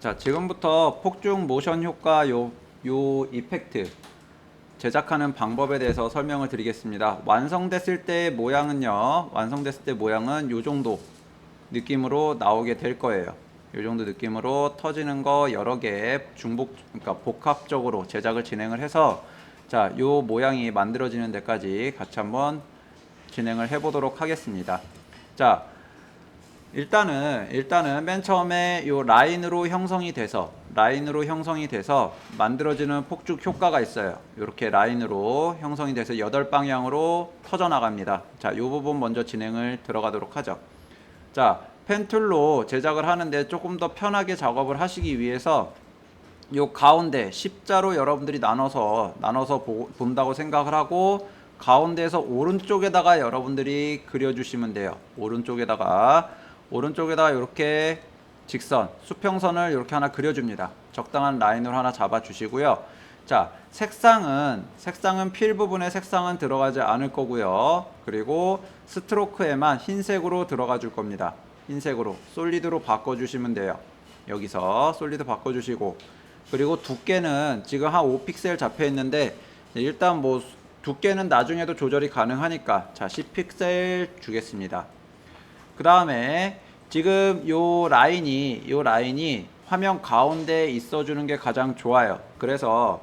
자, 지금부터 폭죽 모션 효과 요 이펙트 제작하는 방법에 대해서 설명을 드리겠습니다. 완성됐을 때 모양은요, 완성됐을 때 모양은 요 정도 느낌으로 나오게 될 거예요. 요 정도 느낌으로 터지는 거 여러 개 그러니까 복합적으로 제작을 진행을 해서 자, 요 모양이 만들어지는 데까지 같이 한번 진행을 해 보도록 하겠습니다. 자, 일단은 맨 처음에 요 라인으로 형성이 돼서 만들어지는 폭죽 효과가 있어요. 이렇게 라인으로 형성이 돼서 8방향으로 터져 나갑니다. 자, 요 부분 먼저 진행을 들어가도록 하죠. 자, 펜툴로 제작을 하는데 조금 더 편하게 작업을 하시기 위해서 요 가운데 십자로 여러분들이 나눠서 본다고 생각을 하고 가운데에서 오른쪽에다가 여러분들이 그려주시면 돼요. 오른쪽에다가 이렇게 직선, 수평선을 이렇게 하나 그려줍니다. 적당한 라인으로 하나 잡아주시고요. 자, 색상은 필 부분에 색상은 들어가지 않을 거고요. 그리고 스트로크에만 흰색으로 들어가 줄 겁니다. 흰색으로 솔리드로 바꿔주시면 돼요. 여기서 솔리드 바꿔주시고, 그리고 두께는 지금 한 5픽셀 잡혀 있는데 일단 뭐 두께는 나중에도 조절이 가능하니까 자, 10픽셀 주겠습니다. 그 다음에 지금 요 라인이 화면 가운데에 있어주는 게 가장 좋아요. 그래서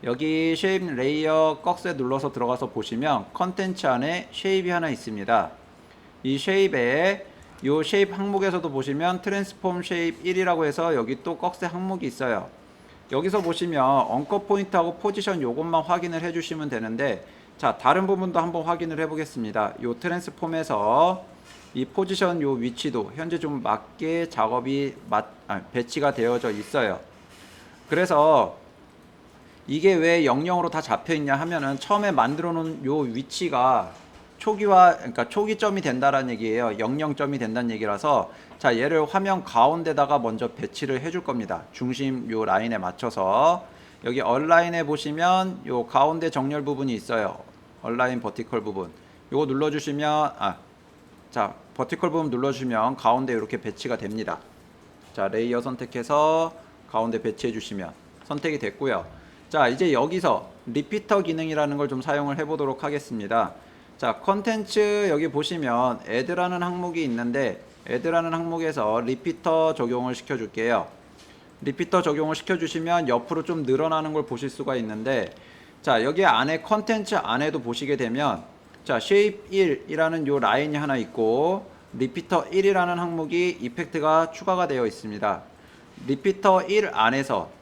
여기 쉐입 레이어 꺽쇠 눌러서 들어가서 보시면 컨텐츠 안에 쉐입이 하나 있습니다. 이 쉐입에 요 쉐입 항목에서도 보시면 트랜스폼 쉐입 1이라고 해서 여기 또 꺽쇠 항목이 있어요. 여기서 보시면 엉커 포인트하고 포지션 요것만 확인을 해주시면 되는데, 자, 다른 부분도 한번 확인을 해 보겠습니다. 요 트랜스폼에서 이 포지션 요 위치도 현재 좀 맞게 작업이 배치가 되어져 있어요. 그래서 이게 왜 00으로 다 잡혀 있냐 하면은 처음에 만들어 놓은 요 위치가 그러니까 초기점이 된다라는 얘기예요. 00점이 된다는 얘기라서 자, 얘를 화면 가운데다가 먼저 배치를 해줄 겁니다. 중심 요 라인에 맞춰서 여기 얼라인에 보시면 요 가운데 정렬 부분이 있어요. 얼라인 버티컬 부분. 요거 눌러주시면 자, 버티컬 부분 눌러주시면 가운데 이렇게 배치가 됩니다. 자, 레이어 선택해서 가운데 배치해 주시면 선택이 됐고요. 자, 이제 여기서 리피터 기능이라는 걸 좀 사용을 해 보도록 하겠습니다. 자, 컨텐츠 여기 보시면 add라는 항목이 있는데 add라는 항목에서 리피터 적용을 시켜 줄게요. 리피터 적용을 시켜 주시면 옆으로 좀 늘어나는 걸 보실 수가 있는데, 자, 여기 안에 컨텐츠 안에도 보시게 되면 자, 쉐입 1이라는 요 라인이 하나 있고 리피터 1이라는 항목이 이펙트가 추가가 되어 있습니다. 리피터 1 안에서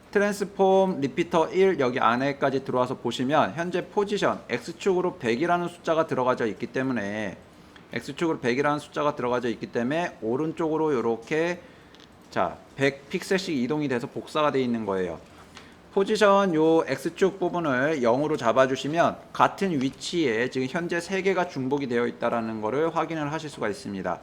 트랜스폼 리피터 1 여기 안에까지 들어와서 보시면 현재 포지션 X축으로 100이라는 숫자가 들어가져 있기 때문에 오른쪽으로 이렇게 자, 100픽셀씩 이동이 돼서 복사가 되어 있는 거예요. 포지션 요 X축 부분을 0으로 잡아주시면 같은 위치에 지금 현재 3개가 중복이 되어 있다는 것을 확인을 하실 수가 있습니다.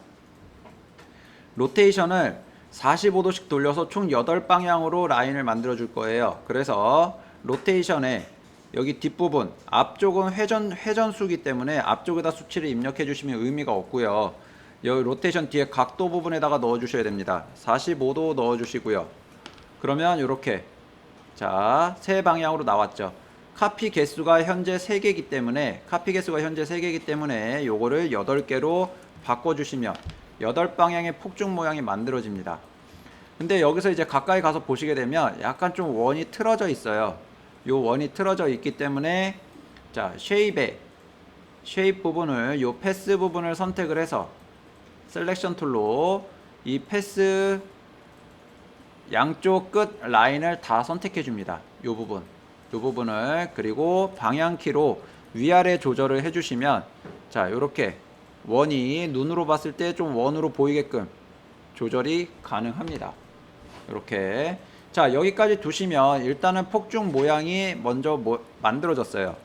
로테이션을 45도씩 돌려서 총 8방향으로 라인을 만들어 줄 거예요. 그래서 로테이션에 여기 뒷부분, 앞쪽은 회전수기 때문에 앞쪽에다 수치를 입력해 주시면 의미가 없고요. 여기 로테이션 뒤에 각도 부분에다가 넣어 주셔야 됩니다. 45도 넣어 주시고요. 그러면 이렇게 자, 세 방향으로 나왔죠. 카피 개수가 현재 3개이기 때문에 요거를 8개로 바꿔주시면 8방향의 폭죽 모양이 만들어집니다. 근데 여기서 이제 가까이 가서 보시게 되면 약간 좀 원이 틀어져 있어요. 요 원이 틀어져 있기 때문에 자, 쉐입 부분을 요 패스 부분을 선택을 해서 셀렉션 툴로 이 패스 양쪽 끝 라인을 다 선택해 줍니다. 요 부분을 그리고 방향키로 위아래 조절을 해주시면 자, 요렇게 원이 눈으로 봤을 때 좀 원으로 보이게끔 조절이 가능합니다. 이렇게 자, 여기까지 두시면 일단은 폭죽 모양이 먼저 만들어졌어요.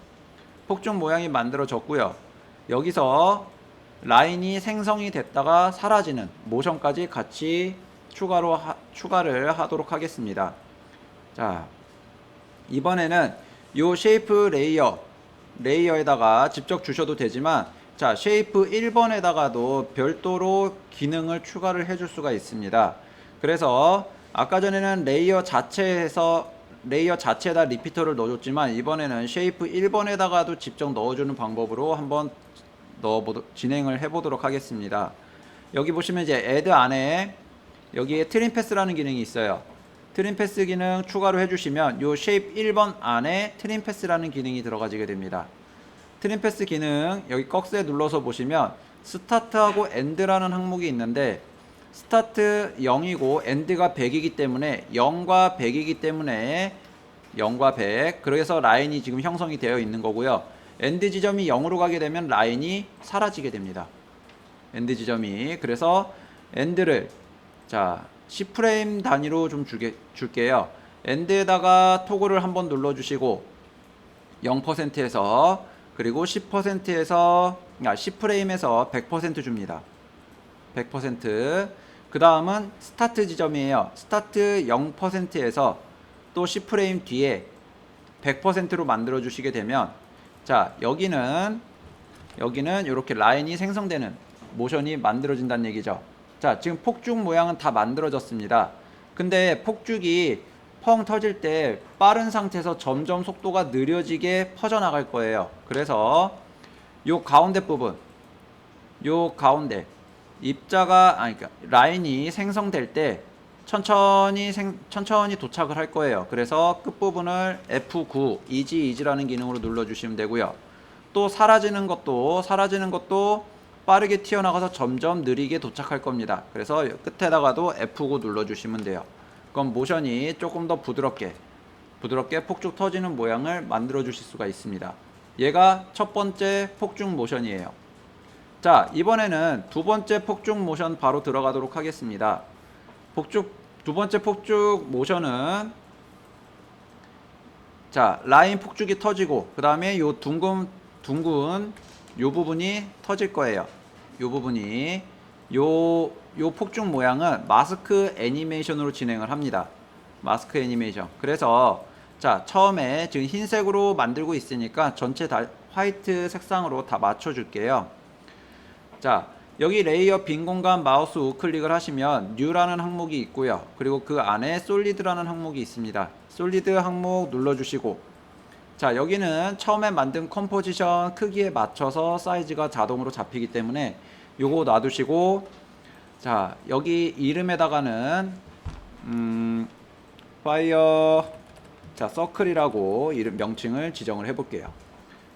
폭죽 모양이 만들어졌고요. 여기서 라인이 생성이 됐다가 사라지는 모션까지 같이 추가를 하도록 하겠습니다. 자, 이번에는 요 쉐이프 레이어에다가 직접 주셔도 되지만 자, 쉐이프 1번에다가도 별도로 기능을 추가를 해줄 수가 있습니다. 그래서 아까 전에는 레이어 자체에다 리피터를 넣어줬지만 이번에는 쉐이프 1번에다가도 직접 넣어주는 방법으로 한번 진행을 해보도록 하겠습니다. 여기 보시면 이제 애드 안에 여기에 트림 패스라는 기능이 있어요. 트림 패스 기능 추가로 해주시면 요 쉐이프 1번 안에 트림 패스라는 기능이 들어가지게 됩니다. 트림 패스 기능 여기 꺽쇠 눌러서 보시면 스타트하고 엔드라는 항목이 있는데 스타트 0이고 엔드가 100이기 때문에 0과 100이기 때문에 0과 100 그래서 라인이 지금 형성이 되어 있는 거고요. 엔드 지점이 0으로 가게 되면 라인이 사라지게 됩니다. 엔드 지점이 그래서 엔드를 자 10프레임 단위로 좀 줄게요. 엔드에다가 토글을 한번 눌러주시고 0%에서 그리고 10%에서 10프레임에서 100% 줍니다. 100%. 그 다음은 스타트 지점이에요. 스타트 0%에서 또 10프레임 뒤에 100%로 만들어 주시게 되면 자 여기는 이렇게 라인이 생성되는 모션이 만들어진다는 얘기죠. 자 지금 폭죽 모양은 다 만들어졌습니다. 근데 폭죽이 펑 터질 때 빠른 상태에서 점점 속도가 느려지게 퍼져나갈 거예요. 그래서 요 가운데 부분 요 가운데 입자가 그러니까 라인이 생성될 때 천천히 도착을 할 거예요. 그래서 끝부분을 F9 이지라는 기능으로 눌러주시면 되고요. 또 사라지는 것도 빠르게 튀어나가서 점점 느리게 도착할 겁니다. 그래서 끝에다가도 F9 눌러주시면 돼요. 그럼 모션이 조금 더 부드럽게 폭죽 터지는 모양을 만들어 주실 수가 있습니다. 얘가 첫 번째 폭죽 모션이에요. 자 이번에는 두 번째 폭죽 모션 바로 들어가도록 하겠습니다. 두 번째 폭죽 모션은 자 라인 폭죽이 터지고 그 다음에 요 둥근 요 부분이 터질 거예요. 요 부분이 요 폭죽 모양은 마스크 애니메이션으로 진행을 합니다. 마스크 애니메이션. 그래서 자 처음에 지금 흰색으로 만들고 있으니까 전체 다 화이트 색상으로 다 맞춰 줄게요. 자 여기 레이어 빈 공간 마우스 우클릭을 하시면 뉴라는 항목이 있고요. 그리고 그 안에 솔리드라는 항목이 있습니다. 솔리드 항목 눌러주시고 자 여기는 처음에 만든 컴포지션 크기에 맞춰서 사이즈가 자동으로 잡히기 때문에 요거 놔두시고 자 여기 이름에다가는 파이어 자 서클이라고 이름 명칭을 지정을 해 볼게요.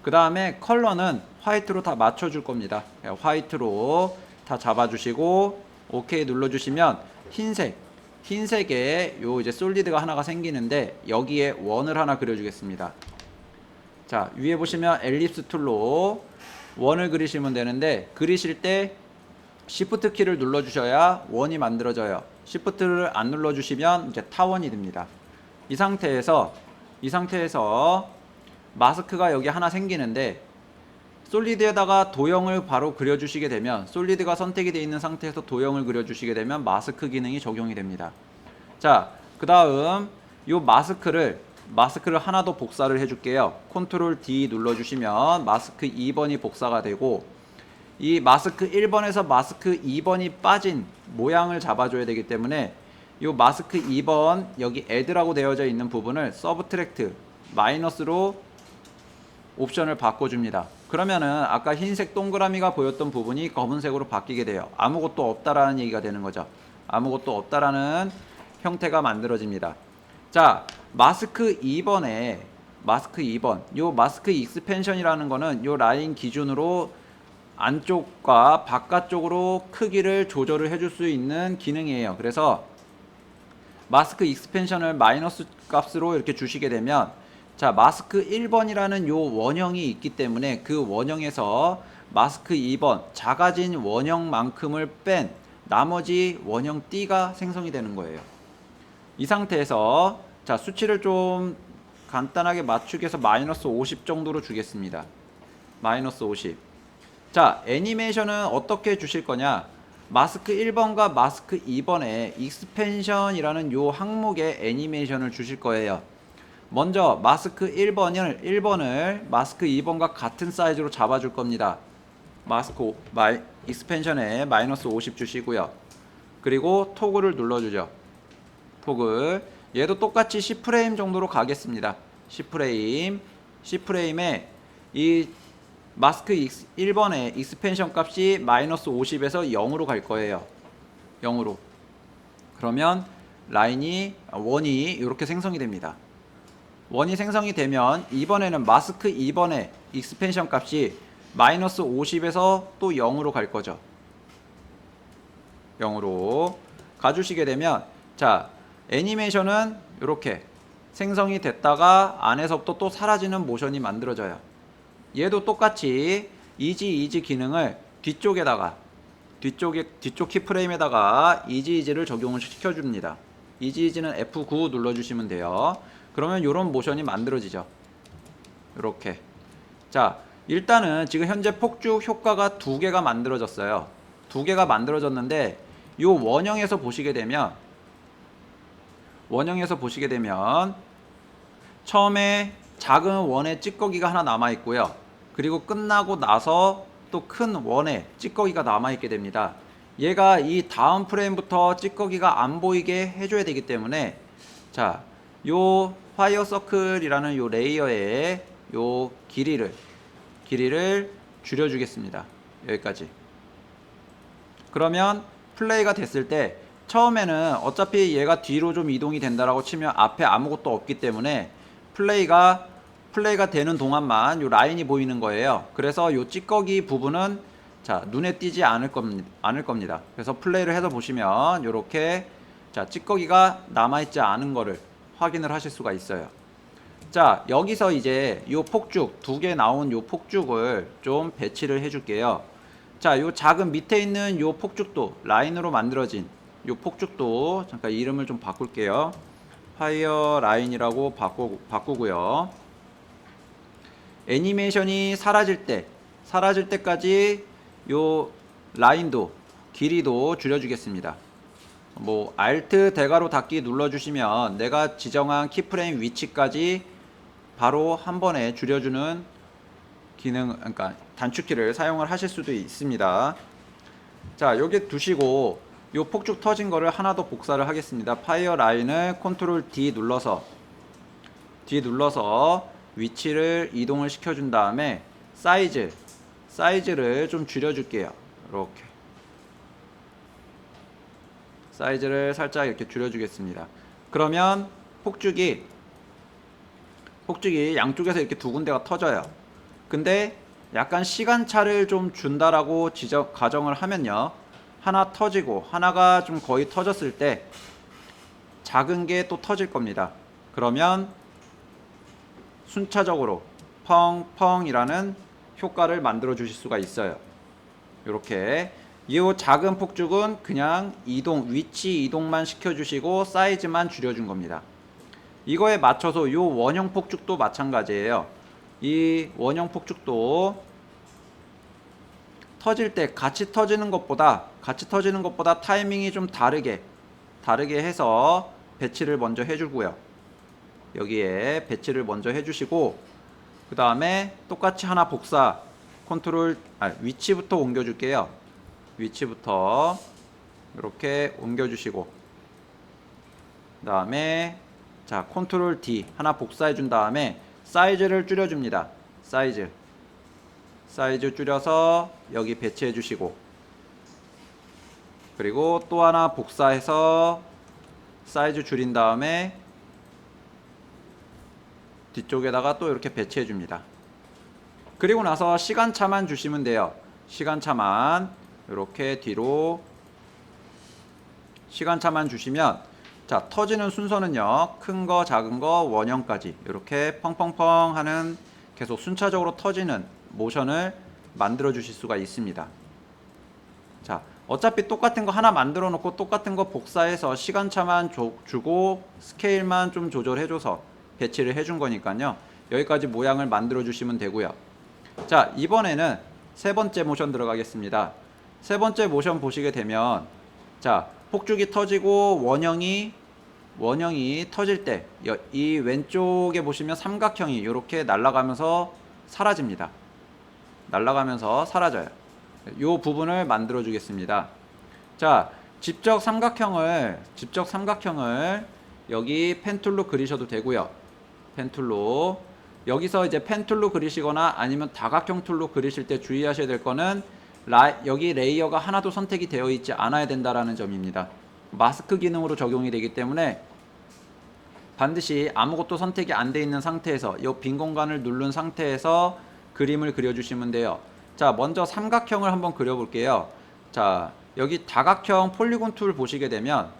그 다음에 컬러는 화이트로 다 맞춰줄 겁니다. 화이트로 다 잡아주시고 OK 눌러주시면 흰색에 요 이제 솔리드가 하나가 생기는데 여기에 원을 하나 그려주겠습니다. 자 위에 보시면 엘립스 툴로 원을 그리시면 되는데 그리실 때 Shift 키를 눌러주셔야 원이 만들어져요. Shift를 안 눌러주시면 이제 타원이 됩니다. 이 상태에서 마스크가 여기 하나 생기는데 솔리드에다가 도형을 바로 그려주시게 되면 솔리드가 선택이 되어 있는 상태에서 도형을 그려주시게 되면 마스크 기능이 적용이 됩니다. 자, 그 다음 요 마스크를 하나 더 복사를 해줄게요. 컨트롤 D 눌러주시면 마스크 2번이 복사가 되고 이 마스크 1번에서 마스크 2번이 빠진 모양을 잡아줘야 되기 때문에 요 마스크 2번 여기 add라고 되어져 있는 부분을 서브트랙트 마이너스로 옵션을 바꿔줍니다. 그러면은 아까 흰색 동그라미가 보였던 부분이 검은색으로 바뀌게 돼요. 아무것도 없다라는 얘기가 되는 거죠. 아무것도 없다라는 형태가 만들어집니다. 자, 마스크 2번 요 마스크 익스펜션이라는 거는 요 라인 기준으로 안쪽과 바깥쪽으로 크기를 조절을 해줄 수 있는 기능이에요. 그래서 마스크 익스펜션을 마이너스 값으로 이렇게 주시게 되면 자 마스크 1번이라는 요 원형이 있기 때문에 그 원형에서 마스크 2번 작아진 원형만큼을 뺀 나머지 원형 D가 생성이 되는 거예요. 이 상태에서 자 수치를 좀 간단하게 맞추기 위해서 마이너스 50 정도로 주겠습니다. 마이너스 50. 자 애니메이션은 어떻게 주실 거냐, 마스크 1번과 마스크 2번에 익스펜션이라는 요 항목에 애니메이션을 주실 거예요. 먼저 마스크 1번을 마스크 2번과 같은 사이즈로 잡아줄 겁니다. 익스펜션에 마이너스 50 주시고요. 그리고 토글을 눌러주죠. 토글. 얘도 똑같이 C프레임 정도로 가겠습니다. C프레임에 이 마스크 1번의 익스펜션 값이 마이너스 50에서 0으로 갈 거예요. 0으로. 그러면 원이 이렇게 생성이 됩니다. 원이 생성이 되면 이번에는 마스크 2번의 익스펜션 값이 마이너스 50에서 또 0으로 갈 거죠. 0으로 가주시게 되면, 자, 애니메이션은 이렇게 생성이 됐다가 안에서부터 또 사라지는 모션이 만들어져요. 얘도 똑같이 이지 기능을 뒤쪽 키프레임에다가 이지를 적용을 시켜줍니다. 이지는 F9 눌러주시면 돼요. 그러면 이런 모션이 만들어지죠. 이렇게. 자, 일단은 지금 현재 폭죽 효과가 2개가 만들어졌어요. 2개가 만들어졌는데 이 원형에서 보시게 되면 처음에 작은 원의 찌꺼기가 하나 남아 있고요. 그리고 끝나고 나서 또 큰 원의 찌꺼기가 남아 있게 됩니다. 얘가 이 다음 프레임부터 찌꺼기가 안 보이게 해줘야 되기 때문에, 자, 요 파이어 서클이라는 요 레이어의 요 길이를 줄여주겠습니다. 여기까지. 그러면 플레이가 됐을 때 처음에는 어차피 얘가 뒤로 좀 이동이 된다라고 치면 앞에 아무것도 없기 때문에 플레이가 되는 동안만 요 라인이 보이는 거예요. 그래서 요 찌꺼기 부분은, 자, 눈에 띄지 않을 겁니다. 그래서 플레이를 해서 보시면 요렇게, 자, 찌꺼기가 남아있지 않은 거를 확인을 하실 수가 있어요. 자, 여기서 이제 요 폭죽 2개 나온 요 폭죽을 좀 배치를 해줄게요. 자, 요 작은 밑에 있는 요 폭죽도, 라인으로 만들어진 요 폭죽도 잠깐 이름을 좀 바꿀게요. 파이어 라인이라고 바꾸고요. 애니메이션이 사라질 때까지 요 라인도, 길이도 줄여주겠습니다. 뭐 Alt 대괄호 닫기 눌러주시면 내가 지정한 키프레임 위치까지 바로 한 번에 줄여주는 기능, 그러니까 단축키를 사용을 하실 수도 있습니다. 자, 여기 두시고 요 폭죽 터진 거를 하나 더 복사를 하겠습니다. 파이어 라인을 컨트롤 D 눌러서 위치를 이동을 시켜준 다음에 사이즈를 좀 줄여줄게요. 이렇게 사이즈를 살짝 이렇게 줄여주겠습니다. 그러면 폭죽이 양쪽에서 이렇게 2군데가 터져요. 근데 약간 시간차를 좀 준다라고 가정을 하면요, 하나 터지고 하나가 좀 거의 터졌을 때 작은 게 또 터질 겁니다. 그러면 순차적으로 펑펑이라는 효과를 만들어 주실 수가 있어요. 이렇게 이 작은 폭죽은 그냥 위치 이동만 시켜주시고 사이즈만 줄여준 겁니다. 이거에 맞춰서 이 원형 폭죽도 마찬가지예요. 이 원형 폭죽도 터질 때 같이 터지는 것보다 타이밍이 좀 다르게 해서 배치를 먼저 해주고요. 여기에 배치를 먼저 해주시고, 그 다음에 똑같이 하나 위치부터 옮겨줄게요. 위치부터 이렇게 옮겨주시고, 그 다음에, 자, 컨트롤 D 하나 복사해준 다음에 사이즈를 줄여줍니다. 사이즈 줄여서 여기 배치해주시고, 그리고 또 하나 복사해서 사이즈 줄인 다음에 뒤쪽에다가 또 이렇게 배치해 줍니다. 그리고 나서 시간차만 주시면 돼요. 시간차만 이렇게 뒤로 시간차만 주시면, 자, 터지는 순서는요, 큰 거 작은 거 원형까지 이렇게 펑펑펑 하는 계속 순차적으로 터지는 모션을 만들어 주실 수가 있습니다. 자, 어차피 똑같은 거 하나 만들어 놓고 똑같은 거 복사해서 시간차만 주고 스케일만 좀 조절해줘서 배치를 해준 거니까요, 여기까지 모양을 만들어 주시면 되고요. 자, 이번에는 세 번째 모션 들어가겠습니다. 세 번째 모션 보시게 되면, 자, 폭죽이 터지고 원형이 터질 때 이 왼쪽에 보시면 삼각형이 이렇게 날아가면서 사라집니다. 날아가면서 사라져요. 이 부분을 만들어 주겠습니다. 자, 직접 삼각형을 여기 펜툴로 그리셔도 되고요. 펜툴로. 여기서 이제 펜툴로 그리시거나 아니면 다각형 툴로 그리실 때 주의하셔야 될 거는 여기 레이어가 하나도 선택이 되어 있지 않아야 된다라는 점입니다. 마스크 기능으로 적용이 되기 때문에 반드시 아무것도 선택이 안 돼 있는 상태에서 이 빈 공간을 누른 상태에서 그림을 그려주시면 돼요. 자, 먼저 삼각형을 한번 그려볼게요. 자, 여기 다각형 폴리곤 툴 보시게 되면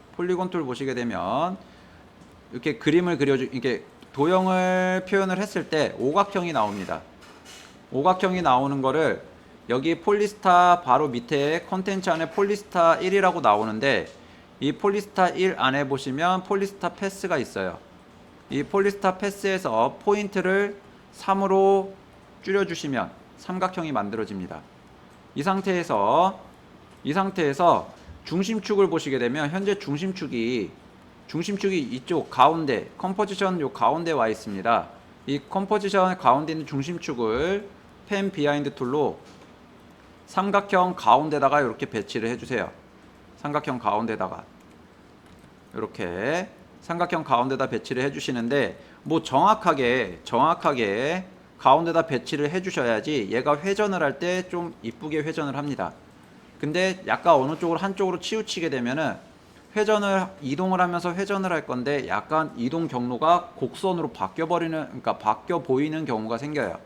이렇게 그림을 이렇게 도형을 표현을 했을 때 오각형이 나옵니다. 오각형이 나오는 거를 여기 폴리스타 바로 밑에 컨텐츠 안에 폴리스타 1이라고 나오는데 이 폴리스타 1 안에 보시면 폴리스타 패스가 있어요. 이 폴리스타 패스에서 포인트를 3으로 줄여주시면 삼각형이 만들어집니다. 이 상태에서 중심축을 보시게 되면 현재 중심축이 이쪽 가운데 컴포지션 요 가운데 와 있습니다. 이 컴포지션 가운데 있는 중심축을 펜 비하인드 툴로 삼각형 가운데다가 이렇게 배치를 해주세요. 삼각형 가운데다가 이렇게 삼각형 가운데다 배치를 해주시는데 뭐 정확하게 가운데다 배치를 해주셔야지 얘가 회전을 할 때 좀 이쁘게 회전을 합니다. 근데 약간 어느 쪽으로 한쪽으로 치우치게 되면은 이동을 하면서 회전을 할 건데 약간 이동 경로가 곡선으로 바뀌어 보이는 경우가 생겨요.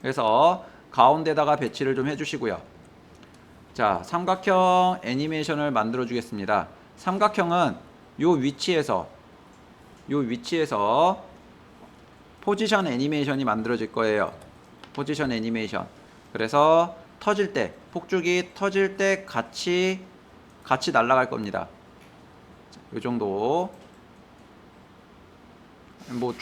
그래서 가운데다가 배치를 좀 해주시고요. 자, 삼각형 애니메이션을 만들어 주겠습니다. 삼각형은 요 위치에서 포지션 애니메이션이 만들어질 거예요. 포지션 애니메이션. 그래서 폭죽이 터질 때 같이 날아갈 겁니다. 이 정도. 뭐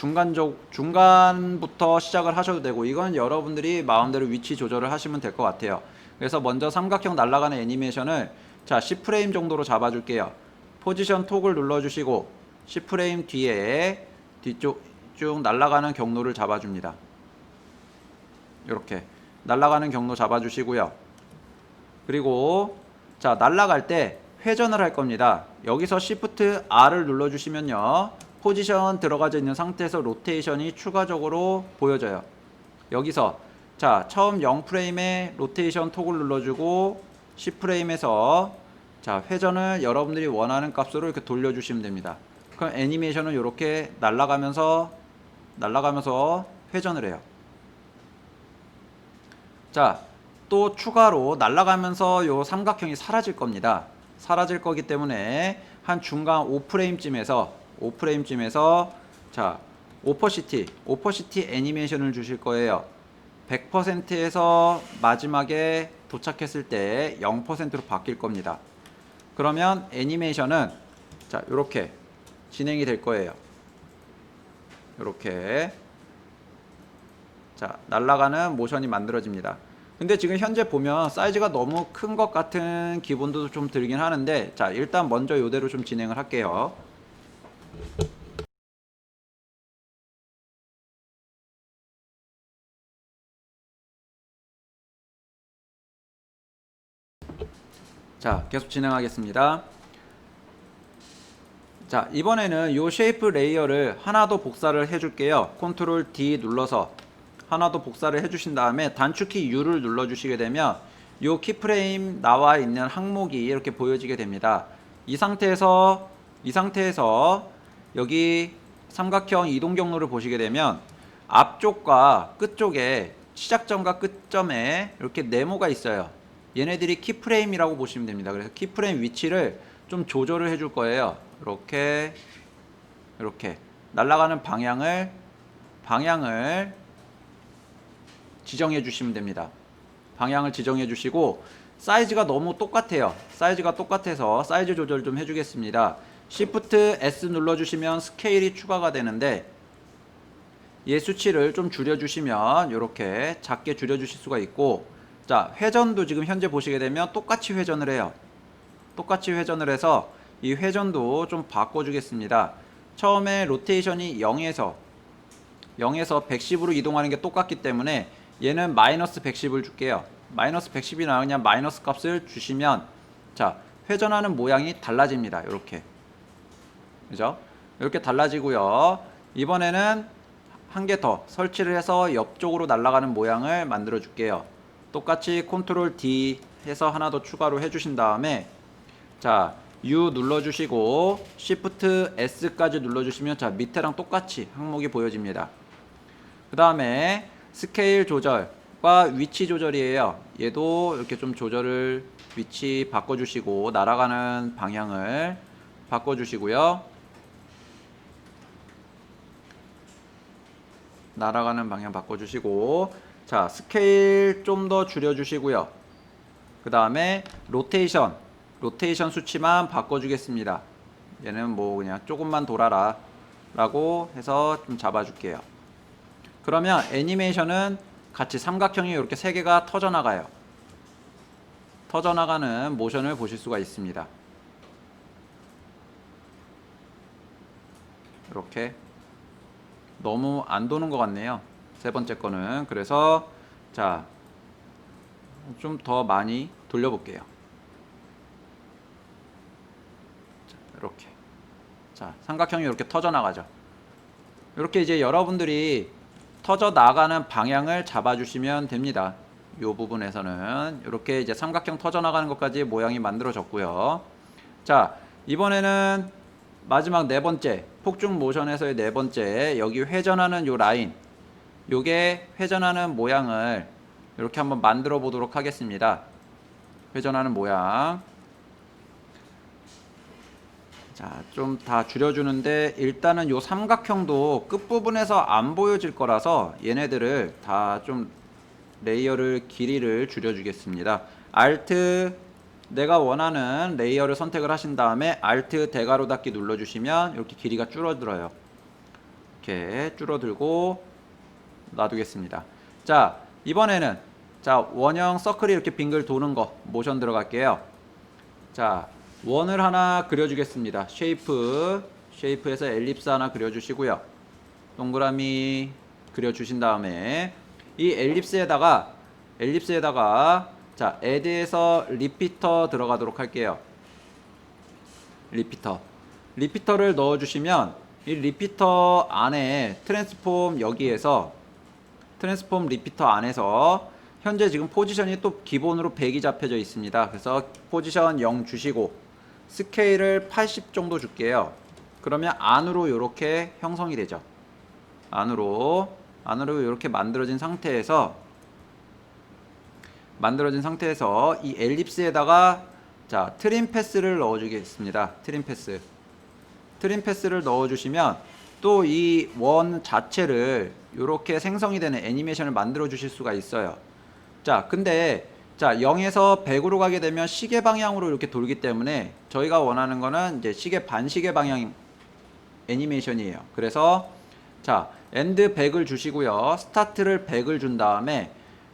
중간부터 시작을 하셔도 되고 이건 여러분들이 마음대로 위치 조절을 하시면 될 것 같아요. 그래서 먼저 삼각형 날아가는 애니메이션을 자 10프레임 정도로 잡아줄게요. 포지션 톡을 눌러주시고 10프레임 뒤에 뒤쪽 쭉 날아가는 경로를 잡아줍니다. 이렇게 날아가는 경로 잡아주시고요. 그리고 자 날아갈 때 회전을 할 겁니다. 여기서 Shift R을 눌러주시면요. 포지션 들어가져 있는 상태에서 로테이션이 추가적으로 보여져요. 여기서 자 처음 0프레임에 로테이션 톡을 눌러주고 10프레임에서 자 회전을 여러분들이 원하는 값으로 이렇게 돌려주시면 됩니다. 그럼 애니메이션은 이렇게 날아가면서 회전을 해요. 자, 또 추가로 날아가면서 요 삼각형이 사라질 겁니다. 사라질 거기 때문에 한 중간 5프레임쯤에서 자, 오퍼시티 애니메이션을 주실 거예요. 100%에서 마지막에 도착했을 때 0%로 바뀔 겁니다. 그러면 애니메이션은 자, 요렇게 진행이 될 거예요. 요렇게 자, 날아가는 모션이 만들어집니다. 근데 지금 현재 보면 사이즈가 너무 큰 것 같은 기분도 좀 들긴 하는데 자, 일단 먼저 요대로 좀 진행을 할게요. 자, 계속 진행하겠습니다. 자, 이번에는 요 쉐이프 레이어를 하나 더 복사를 해줄게요. 컨트롤 D 눌러서 하나 더 복사를 해주신 다음에 단축키 U를 눌러주시게 되면 요 키프레임 나와 있는 항목이 이렇게 보여지게 됩니다. 이 상태에서 여기 삼각형 이동 경로를 보시게 되면 앞쪽과 끝쪽에 시작점과 끝점에 이렇게 네모가 있어요. 얘네들이 키프레임이라고 보시면 됩니다. 그래서 키프레임 위치를 좀 조절을 해줄 거예요. 이렇게 날아가는 방향을 지정해 주시면 됩니다. 방향을 지정해 주시고 사이즈가 너무 똑같아요. 사이즈가 똑같아서 사이즈 조절 좀 해주겠습니다. Shift S 눌러주시면 스케일이 추가가 되는데 얘 수치를 좀 줄여주시면 이렇게 작게 줄여주실 수가 있고 자 회전도 지금 현재 보시게 되면 똑같이 회전을 해요. 똑같이 회전을 해서 이 회전도 좀 바꿔주겠습니다. 처음에 로테이션이 0에서 110으로 이동하는 게 똑같기 때문에 얘는 마이너스 110을 줄게요. 마이너스 110이 나오면 그냥 마이너스 값을 주시면 자 회전하는 모양이 달라집니다. 이렇게 그죠? 이렇게 달라지고요. 이번에는 한 개 더 설치를 해서 옆쪽으로 날아가는 모양을 만들어 줄게요. 똑같이 컨트롤 D 해서 하나 더 추가로 해주신 다음에 자 U 눌러주시고 Shift S까지 눌러주시면 자 밑에랑 똑같이 항목이 보여집니다. 그 다음에 스케일 조절과 위치 조절이에요. 얘도 이렇게 좀 조절을 위치 바꿔주시고 날아가는 방향을 바꿔주시고요. 날아가는 방향 바꿔주시고 자 스케일 좀 더 줄여주시고요. 그 다음에 로테이션 수치만 바꿔주겠습니다. 얘는 뭐 그냥 조금만 돌아라 라고 해서 좀 잡아줄게요. 그러면 애니메이션은 같이 삼각형이 이렇게 세 개가 터져나가요. 터져나가는 모션을 보실 수가 있습니다. 이렇게 너무 안 도는 것 같네요. 세 번째 거는. 그래서 자 좀 더 많이 돌려볼게요. 자, 이렇게 자 삼각형이 이렇게 터져나가죠. 이렇게 이제 여러분들이 터져 나가는 방향을 잡아주시면 됩니다. 이 부분에서는 이렇게 이제 삼각형 터져 나가는 것까지 모양이 만들어졌고요. 자 이번에는 마지막 네 번째 폭죽 모션에서의 네 번째 여기 회전하는 요 라인 요게 회전하는 모양을 이렇게 한번 만들어 보도록 하겠습니다. 회전하는 모양 자, 좀 다 줄여주는데 일단은 요 삼각형도 끝부분에서 안 보여질 거라서 얘네들을 다 좀 레이어를 길이를 줄여주겠습니다. Alt 내가 원하는 레이어를 선택을 하신 다음에 Alt 대괄호 닫기 눌러주시면 이렇게 길이가 줄어들어요. 이렇게 줄어들고 놔두겠습니다. 자 이번에는 자 원형 서클이 이렇게 빙글 도는 거 모션 들어갈게요. 자 원을 하나 그려주겠습니다. 쉐이프에서 엘립스 하나 그려주시고요. 동그라미 그려주신 다음에 이 엘립스에다가 자 add에서 리피터 들어가도록 할게요. 리피터를 넣어주시면 이 리피터 안에 트랜스폼 여기에서 트랜스폼 리피터 안에서 현재 지금 포지션이 또 기본으로 100이 잡혀져 있습니다. 그래서 포지션 0 주시고 스케일을 80 정도 줄게요. 그러면 안으로 이렇게 형성이 되죠. 안으로 이렇게 만들어진 상태에서 이 엘립스에다가 자 트림 패스를 넣어주겠습니다. 트림 패스를 넣어주시면 또 이 원 자체를 이렇게 생성이 되는 애니메이션을 만들어 주실 수가 있어요. 자 근데 자 0에서 100으로 가게 되면 시계 방향으로 이렇게 돌기 때문에 저희가 원하는 거는 이제 시계 반시계 방향 애니메이션이에요. 그래서 자 엔드 100을 주시고요. 스타트를 100을 준 다음에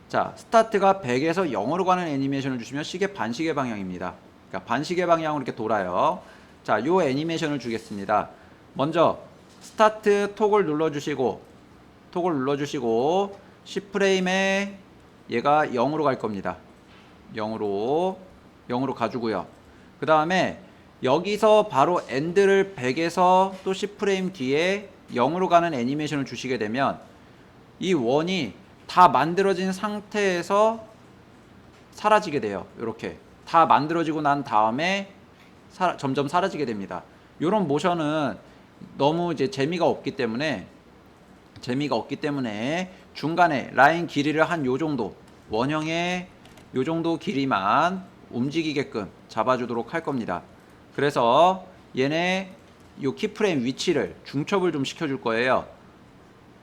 자 스타트가 100에서 0으로 가는 애니메이션을 주시면 시계 반시계 방향입니다. 그러니까 반시계 방향으로 이렇게 돌아요. 자 요 애니메이션을 주겠습니다. 먼저 스타트 톡을 눌러주시고 C프레임에 얘가 0으로 갈 겁니다. 0으로 가주고요. 그 다음에 여기서 바로 엔드를 100에서 또 C프레임 뒤에 0으로 가는 애니메이션을 주시게 되면 이 원이 다 만들어진 상태에서 사라지게 돼요. 이렇게 다 만들어지고 난 다음에 점점 사라지게 됩니다. 이런 모션은 너무 이제 재미가 없기 때문에 중간에 라인 길이를 한 요 정도 원형의 요 정도 길이만 움직이게끔 잡아주도록 할 겁니다. 그래서 얘네 요 키프레임 위치를 중첩을 좀 시켜줄 거예요.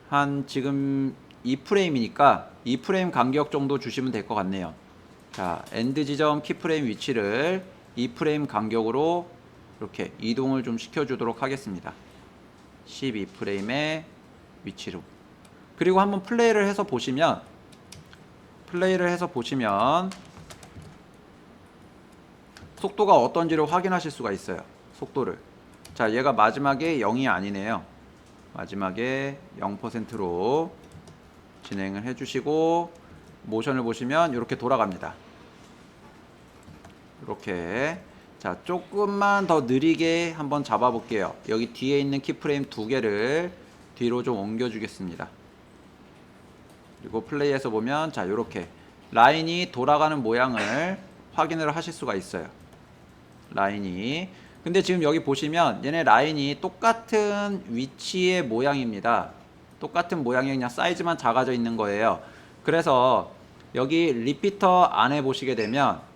한 지금 2프레임이니까 2프레임 간격 정도 주시면 될 것 같네요. 자 엔드 지점 키프레임 위치를 2프레임 간격으로 이렇게 이동을 좀 시켜주도록 하겠습니다. 12프레임의 위치로. 그리고 한번 플레이를 해서 보시면 속도가 어떤지를 확인하실 수가 있어요. 속도를. 자 얘가 마지막에 0이 아니네요. 마지막에 0%로 진행을 해주시고 모션을 보시면 이렇게 돌아갑니다. 이렇게 자, 조금만 더 느리게 한번 잡아 볼게요. 여기 뒤에 있는 키프레임 두 개를 뒤로 좀 옮겨 주겠습니다. 그리고 플레이에서 보면 자, 요렇게 라인이 돌아가는 모양을 확인을 하실 수가 있어요. 라인이. 근데 지금 여기 보시면 얘네 라인이 똑같은 위치의 모양입니다. 똑같은 모양이 그냥 사이즈만 작아져 있는 거예요. 그래서 여기 리피터 안에 보시게 되면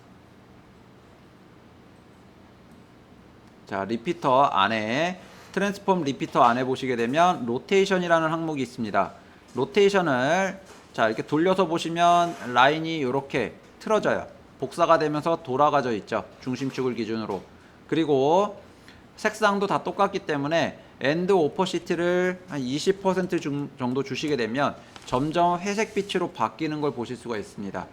자, 리피터 안에 트랜스폼 리피터 안에 보시게 되면 로테이션이라는 항목이 있습니다. 로테이션을 자, 이렇게 돌려서 보시면 라인이 이렇게 틀어져요. 복사가 되면서 돌아가져 있죠. 중심축을 기준으로. 그리고 색상도 다 똑같기 때문에 엔드 오퍼시티를 한 20% 정도 주시게 되면 점점 회색 빛으로 바뀌는 걸 보실 수가 있습니다.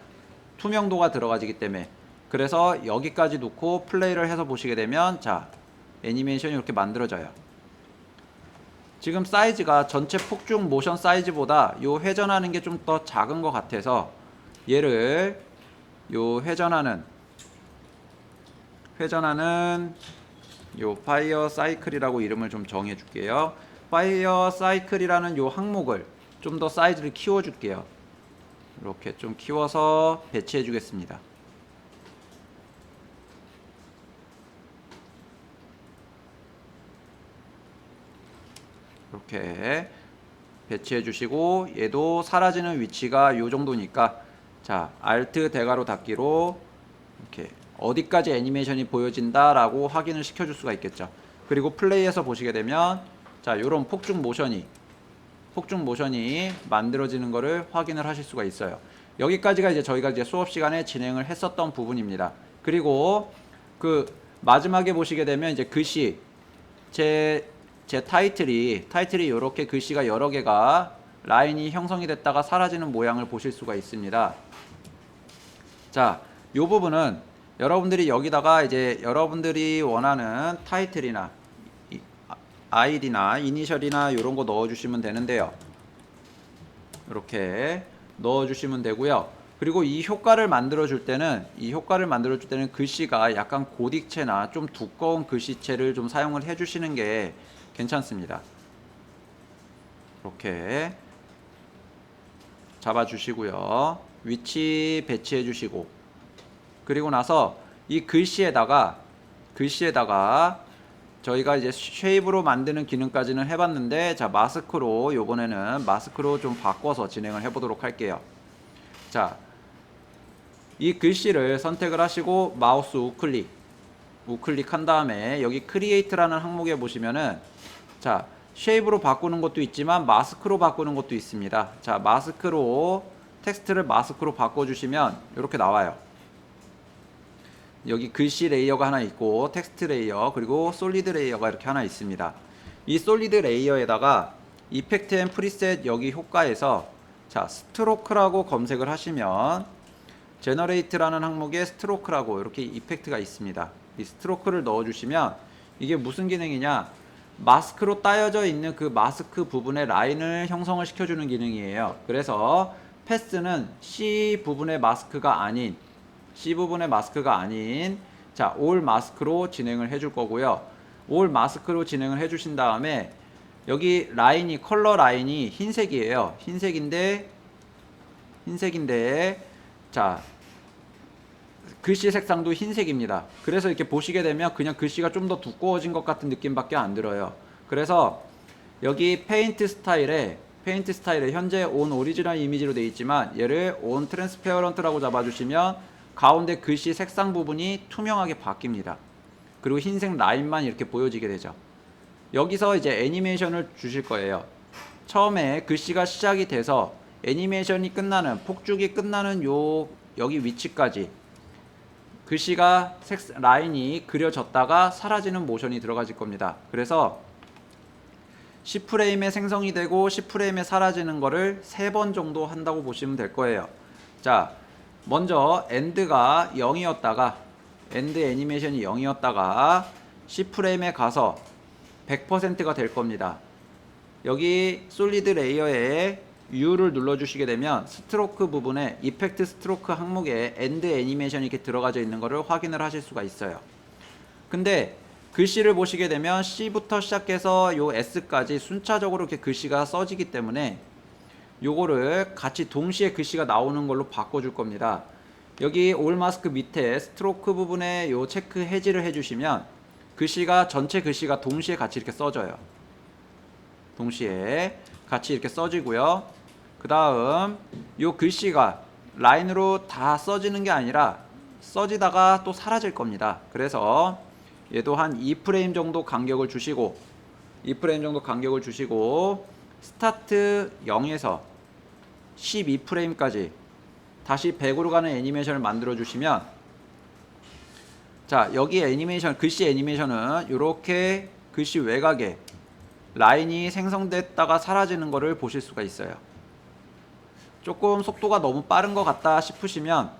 투명도가 들어가지기 때문에. 그래서 여기까지 놓고 플레이를 해서 보시게 되면 자, 애니메이션이 이렇게 만들어져요. 지금 사이즈가 전체 폭죽 모션 사이즈보다 요 회전하는 게 좀 더 작은 것 같아서 얘를 요 회전하는 요 파이어 사이클이라고 이름을 좀 정해 줄게요. 파이어 사이클이라는 요 항목을 좀 더 사이즈를 키워 줄게요. 이렇게 좀 키워서 배치해 주겠습니다. 이렇게 배치해 주시고 얘도 사라지는 위치가 요 정도니까 자, Alt 대괄호 닫기로 이렇게 어디까지 애니메이션이 보여진다 라고 확인을 시켜줄 수가 있겠죠. 그리고 플레이에서 보시게 되면 자, 요런 폭죽 모션이 만들어지는 거를 확인을 하실 수가 있어요. 여기까지가 이제 저희가 이제 수업 시간에 진행을 했었던 부분입니다. 그리고 그 마지막에 보시게 되면 이제 글씨 제 타이틀이 이렇게 글씨가 여러 개가 라인이 형성이 됐다가 사라지는 모양을 보실 수가 있습니다. 자, 요 부분은 여러분들이 여기다가 이제 여러분들이 원하는 타이틀이나 아이디나 이니셜이나 이런 거 넣어주시면 되는데요. 이렇게 넣어주시면 되고요. 그리고 이 효과를 만들어 줄 때는 글씨가 약간 고딕체나 좀 두꺼운 글씨체를 좀 사용을 해주시는 게 괜찮습니다. 이렇게 잡아주시고요. 위치 배치해 주시고 그리고 나서 이 글씨에다가 저희가 이제 쉐입으로 만드는 기능까지는 해봤는데 자, 요번에는 마스크로 좀 바꿔서 진행을 해보도록 할게요. 자, 이 글씨를 선택을 하시고 마우스 우클릭 한 다음에 여기 크리에이트라는 항목에 보시면은 자, 쉐입으로 바꾸는 것도 있지만 마스크로 바꾸는 것도 있습니다. 자, 텍스트를 마스크로 바꿔주시면 이렇게 나와요. 여기 글씨 레이어가 하나 있고 텍스트 레이어 그리고 솔리드 레이어가 이렇게 하나 있습니다. 이 솔리드 레이어에다가 이펙트 앤 프리셋 여기 효과에서 자, 스트로크라고 검색을 하시면 제너레이트라는 항목에 스트로크라고 이렇게 이펙트가 있습니다. 이 스트로크를 넣어주시면 이게 무슨 기능이냐, 마스크로 따여져 있는 그 마스크 부분의 라인을 형성을 시켜주는 기능이에요. 그래서 패스는 C 부분의 마스크가 아닌 자, 올 마스크로 진행을 해줄 거고요. 올 마스크로 진행을 해주신 다음에 여기 라인이 컬러 라인이 흰색이에요. 흰색인데 자, 글씨 색상도 흰색입니다. 그래서 이렇게 보시게 되면 그냥 글씨가 좀 더 두꺼워진 것 같은 느낌밖에 안 들어요. 그래서 여기 페인트 스타일에 현재 온 오리지널 이미지로 되어 있지만 얘를 온 트랜스페어런트라고 잡아주시면 가운데 글씨 색상 부분이 투명하게 바뀝니다. 그리고 흰색 라인만 이렇게 보여지게 되죠. 여기서 이제 애니메이션을 주실 거예요. 처음에 글씨가 시작이 돼서 애니메이션이 끝나는, 폭죽이 끝나는 여기 위치까지 글씨가 라인이 그려졌다가 사라지는 모션이 들어가질 겁니다. 그래서 10프레임에 생성이 되고 10프레임에 사라지는 거를 3번 정도 한다고 보시면 될 거예요. 자, 먼저 엔드가 0이었다가 엔드 애니메이션이 0이었다가 10프레임에 가서 100%가 될 겁니다. 여기 솔리드 레이어에 U를 눌러주시게 되면 스트로크 부분에 이펙트 스트로크 항목에 엔드 애니메이션이 이렇게 들어가져 있는 것을 확인을 하실 수가 있어요. 근데 글씨를 보시게 되면 C부터 시작해서 요 S까지 순차적으로 이렇게 글씨가 써지기 때문에 요거를 같이 동시에 글씨가 나오는 걸로 바꿔줄 겁니다. 여기 올 마스크 밑에 스트로크 부분에 요 체크 해지를 해주시면 글씨가 전체 글씨가 동시에 같이 이렇게 써져요. 동시에 같이 이렇게 써지고요. 그 다음 요 글씨가 라인으로 다 써지는 게 아니라 써지다가 또 사라질 겁니다. 그래서 얘도 한 2프레임 정도 간격을 주시고 2프레임 정도 간격을 주시고 스타트 0에서 12프레임까지 다시 100으로 가는 애니메이션을 만들어 주시면, 자 여기 애니메이션, 글씨 애니메이션은 이렇게 글씨 외곽에 라인이 생성됐다가 사라지는 것을 보실 수가 있어요. 조금 속도가 너무 빠른 것 같다 싶으시면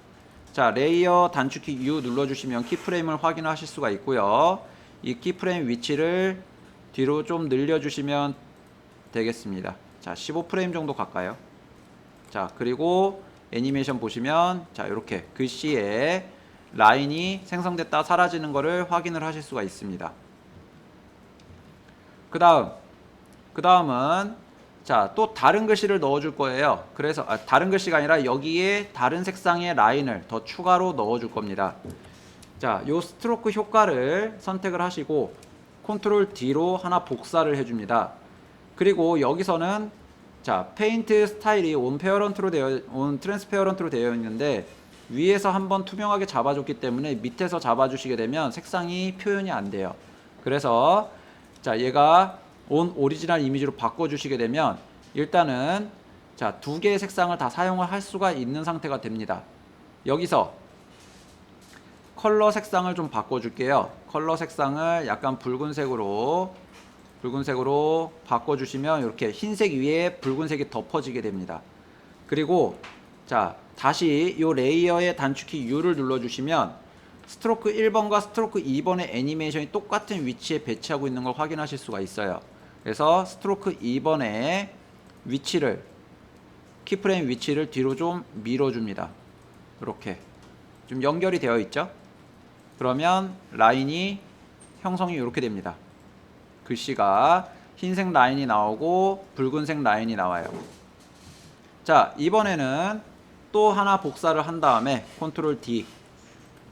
자 레이어 단축키 U 눌러주시면 키프레임을 확인하실 수가 있고요. 이 키프레임 위치를 뒤로 좀 늘려주시면 되겠습니다. 자 15프레임 정도 갈까요? 자 그리고 애니메이션 보시면 자 이렇게 글씨에 라인이 생성됐다 사라지는 것을 확인을 하실 수가 있습니다. 그 다음은 자 또 다른 글씨를 넣어줄 거예요. 그래서 다른 글씨가 아니라 여기에 다른 색상의 라인을 더 추가로 넣어줄 겁니다. 자, 요 스트로크 효과를 선택을 하시고 컨트롤 D로 하나 복사를 해줍니다. 그리고 여기서는 자 페인트 스타일이 온 트랜스페어런트로 되어 있는데 위에서 한번 투명하게 잡아줬기 때문에 밑에서 잡아주시게 되면 색상이 표현이 안 돼요. 그래서 자 얘가 온 오리지널 이미지로 바꿔주시게 되면 일단은 자 두 개의 색상을 다 사용을 할 수가 있는 상태가 됩니다. 여기서 컬러 색상을 좀 바꿔줄게요. 컬러 색상을 약간 붉은색으로 바꿔주시면 이렇게 흰색 위에 붉은색이 덮어지게 됩니다. 그리고 자 다시 이 레이어의 단축키 U를 눌러주시면 스트로크 1번과 스트로크 2번의 애니메이션이 똑같은 위치에 배치하고 있는 걸 확인하실 수가 있어요. 그래서 스트로크 2번의 위치를 키프레임 위치를 뒤로 좀 밀어줍니다. 이렇게 좀 연결이 되어 있죠. 그러면 라인이 형성이 이렇게 됩니다. 글씨가 흰색 라인이 나오고 붉은색 라인이 나와요. 자 이번에는 또 하나 복사를 한 다음에 컨트롤 D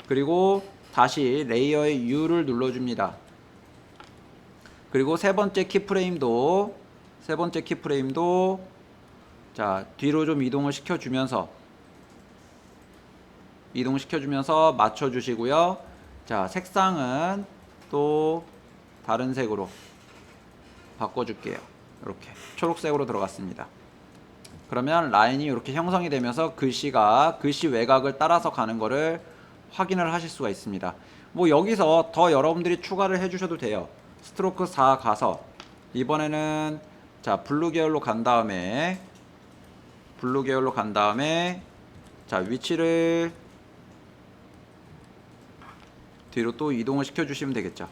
그리고 다시 레이어의 U를 눌러줍니다. 그리고 세 번째 키프레임도 자 뒤로 좀 이동을 시켜주면서 맞춰주시고요. 자 색상은 또 다른 색으로 바꿔줄게요. 이렇게 초록색으로 들어갔습니다. 그러면 라인이 이렇게 형성이 되면서 글씨가 글씨 외곽을 따라서 가는 거를 확인을 하실 수가 있습니다. 뭐 여기서 더 여러분들이 추가를 해주셔도 돼요. 스트로크 4 가서 이번에는 자 블루 계열로 간 다음에 자 위치를 뒤로 또 이동을 시켜주시면 되겠죠.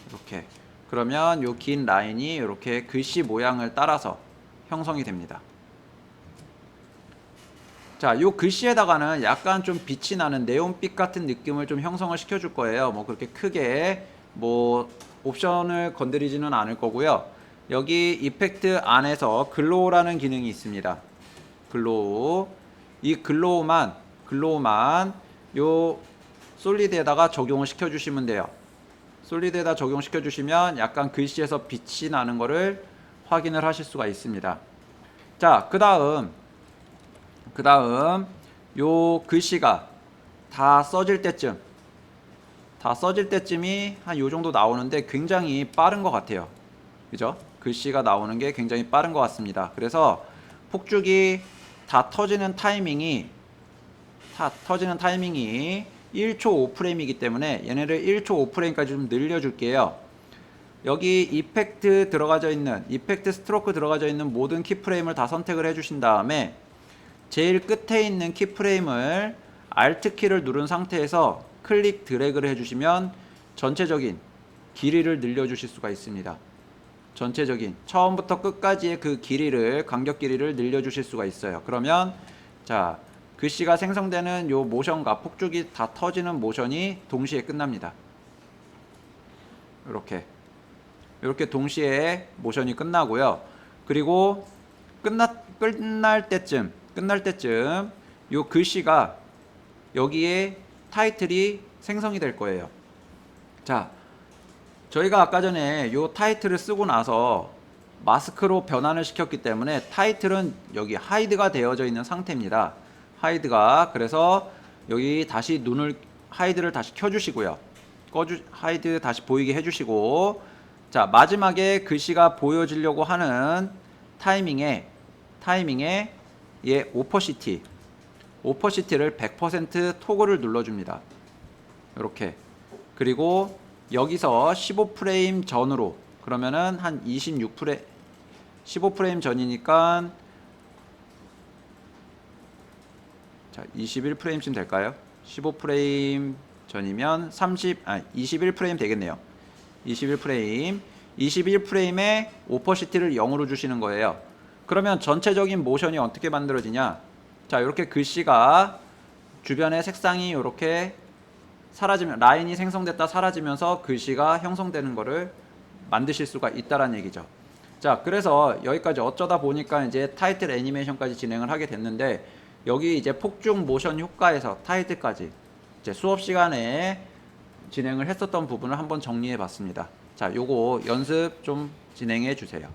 이렇게 그러면 요 긴 라인이 이렇게 글씨 모양을 따라서 형성이 됩니다. 자, 요 글씨에다가는 약간 좀 빛이 나는 네온빛 같은 느낌을 좀 형성을 시켜줄 거예요. 뭐 그렇게 크게 뭐 옵션을 건드리지는 않을 거고요. 여기 이펙트 안에서 글로우라는 기능이 있습니다. 글로우. 이 글로우만 요 솔리드에다가 적용을 시켜주시면 돼요. 솔리드에다 적용시켜 주시면 약간 글씨에서 빛이 나는 거를 확인을 하실 수가 있습니다. 자, 그 다음 요 글씨가 다 써질 때쯤이 한 요 정도 나오는데 굉장히 빠른 것 같아요. 그죠? 글씨가 나오는 게 굉장히 빠른 것 같습니다. 그래서 폭죽이 다 터지는 타이밍이 1초 5프레임이기 때문에 얘네를 1초 5프레임까지 좀 늘려줄게요. 여기 이펙트 스트로크 들어가져 있는 모든 키프레임을 다 선택을 해주신 다음에 제일 끝에 있는 키프레임을 Alt 키를 누른 상태에서 클릭 드래그를 해주시면 전체적인 길이를 늘려주실 수가 있습니다. 전체적인 처음부터 끝까지의 그 길이를 간격 길이를 늘려주실 수가 있어요. 그러면 자 글씨가 생성되는 요 모션과 폭죽이 다 터지는 모션이 동시에 끝납니다. 이렇게 동시에 모션이 끝나고요. 그리고 끝날 때쯤 요 글씨가 여기에 타이틀이 생성이 될 거예요. 자, 저희가 아까 전에 요 타이틀을 쓰고 나서 마스크로 변환을 시켰기 때문에 타이틀은 여기 하이드가 되어져 있는 상태입니다. 하이드가. 그래서 여기 다시 하이드를 다시 켜주시고요. 하이드 다시 보이게 해주시고, 자, 마지막에 글씨가 보여지려고 하는 타이밍에 얘 오퍼시티를 100% 토글을 눌러줍니다. 이렇게. 그리고 여기서 15프레임 전으로, 그러면은 한 15프레임 전이니까, 자, 21프레임쯤 될까요? 15프레임 전이면 21프레임 되겠네요. 21프레임에 오퍼시티를 0으로 주시는 거예요. 그러면 전체적인 모션이 어떻게 만들어지냐? 자, 이렇게 글씨가 주변의 색상이 이렇게 사라지면, 라인이 생성됐다 사라지면서 글씨가 형성되는 거를 만드실 수가 있다라는 얘기죠. 자, 그래서 여기까지 어쩌다 보니까 이제 타이틀 애니메이션까지 진행을 하게 됐는데, 여기 이제 폭죽 모션 효과에서 타이틀까지 이제 수업 시간에 진행을 했었던 부분을 한번 정리해 봤습니다. 자, 요거 연습 좀 진행해 주세요.